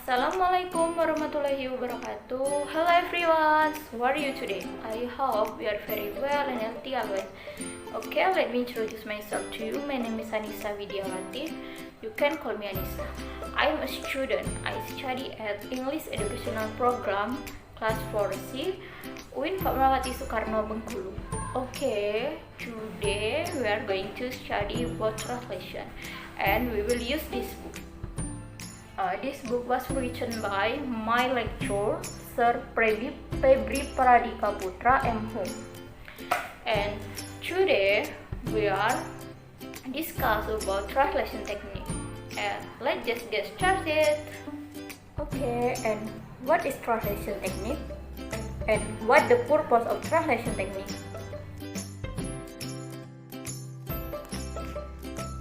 Assalamualaikum warahmatullahi wabarakatuh. Hello everyone, how are you today? I hope you are very well and healthy always. Okay, let me introduce myself to you. My name is Anisa Wati. You can call me Anisa. I am a student. I study at English Educational Program Class 4C UIN Fatmawati Soekarno Bengkulu. Okay, today we are going to study word translation and we will use this book. This book was written by my lecturer, Sir Pebri Prandika Putra M.hum. And today we are discuss about translation technique. And let's just get started. Okay, and what is translation technique? And what the purpose of translation technique?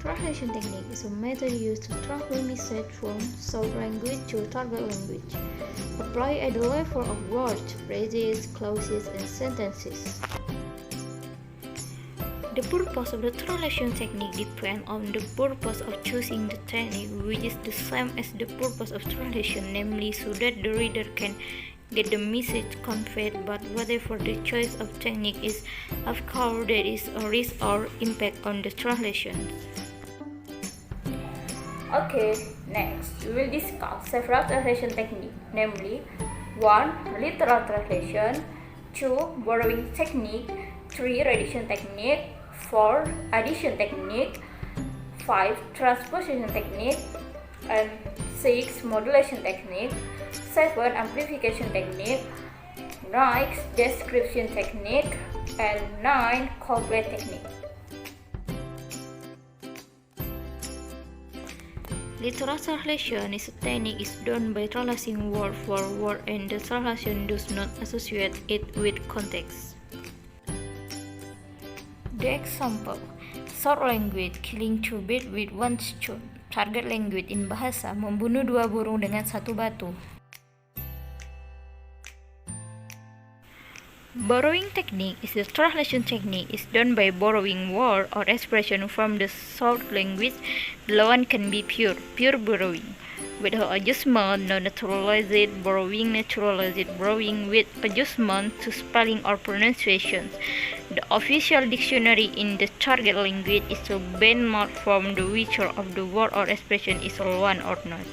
Translation technique is a method used to translate message from source language to target language. Apply at the level of words, phrases, clauses, and sentences. The purpose of the translation technique depends on the purpose of choosing the technique, which is the same as the purpose of translation, namely so that the reader can get the message conveyed, but whatever the choice of technique is, of course there is a risk or impact on the translation. Okay, next we will discuss several translation techniques, namely 1. Literal translation, 2. Borrowing technique, 3. Reduction technique, 4. Addition technique, 5. Transposition technique, and 6. Modulation technique, 7. Amplification technique, 9. Description technique, and 9. Couplet technique. Literal translation is a technique is done by translating word for word, and the translation does not associate it with context. The example: short language, killing two birds with one stone. Target language in bahasa, membunuh dua burung dengan satu batu. Borrowing technique is a translation technique is done by borrowing word or expression from the source language. The one can be pure borrowing, without adjustment, no naturalized borrowing, naturalized borrowing with adjustment to spelling or pronunciations. The official dictionary in the target language is a benchmark from the whicher of the word or expression is one or not.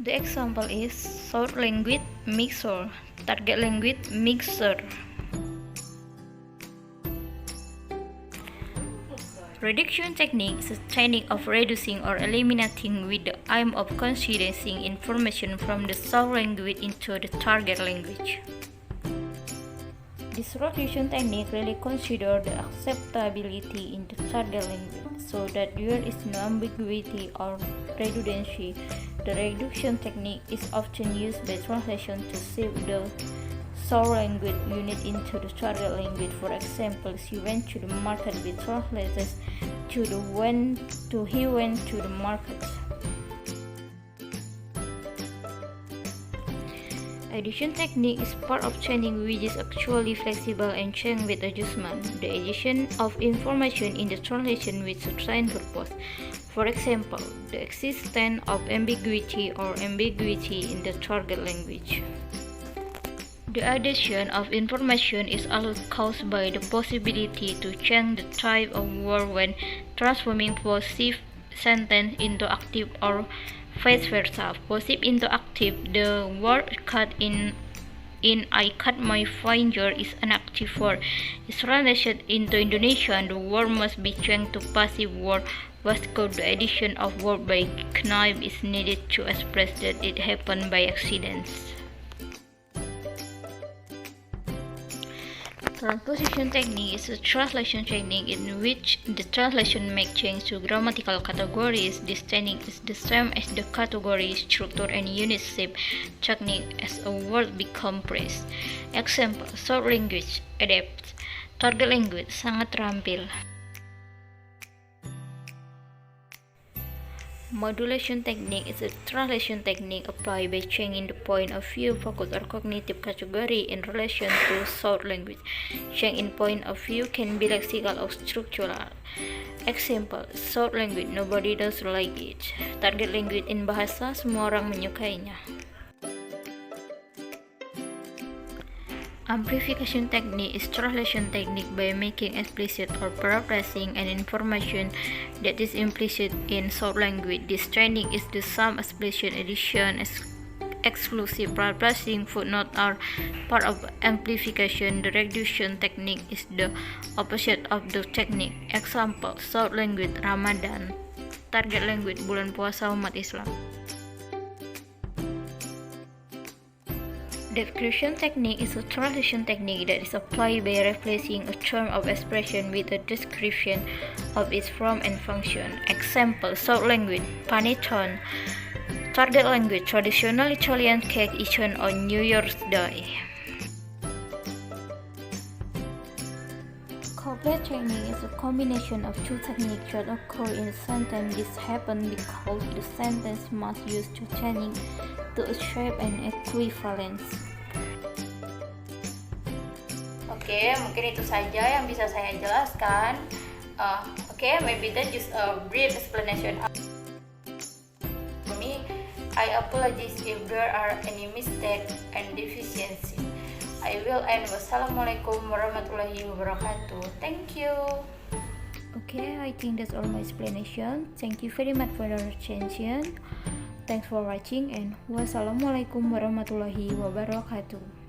The example is source language mixer, target language mixer. Reduction technique is a technique of reducing or eliminating with the aim of condensing information from the source language into the target language. This reduction technique really considers the acceptability in the target language so that there is no ambiguity or redundancy. The reduction technique is often used by translation to shift the source language unit into the target language. For example, she went to the market with translates to he went to the market. Addition technique is part of training which is actually flexible and change with adjustment. The addition of information in the translation with a trained purpose. For example, the existence of ambiguity or ambiguity in the target language. The addition of information is also caused by the possibility to change the type of word when transforming passive sentence into active or vice versa. Passive into active, the word cut in I cut my finger is an active word. Is translated into Indonesian, the word must be changed to passive word. Was called the addition of word by knife is needed to express that it happened by accident. Transposition technique is a translation technique in which the translation makes change to grammatical categories. This technique is the same as the category, structure, and unit shape technique as a word becomes phrase. Example: short language, adapt. Target language, sangat terampil. Modulation technique is a translation technique applied by changing the point of view, focus, or cognitive category in relation to short language. Change in point of view can be lexical or structural. Example, short language, nobody does like it. Target language in bahasa, semua orang menyukainya. Amplification technique is translation technique by making explicit or paraphrasing an information that is implicit in short language. This technique is the sum, explicit, addition, exclusive paraphrasing, footnote are part of amplification. The reduction technique is the opposite of the technique. Example, short language Ramadan, target language bulan puasa umat Islam. Description technique is a translation technique that is applied by replacing a term of expression with a description of its form and function. Example, short language panettone, target language traditional Italian cake eaten on New Year's Day. Couplet technique is a combination of two techniques that occur in a sentence. This happens because the sentence must use two techniques to achieve an equivalence. Oke, mungkin itu saja yang bisa saya jelaskan. Maybe that just a brief explanation. I apologize if there are any mistake and deficiency. I will end. Wassalamualaikum warahmatullahi wabarakatuh. Thank you. Okay, I think that's all my explanation. Thank you very much for your attention. Thanks for watching and wassalamualaikum warahmatullahi wabarakatuh.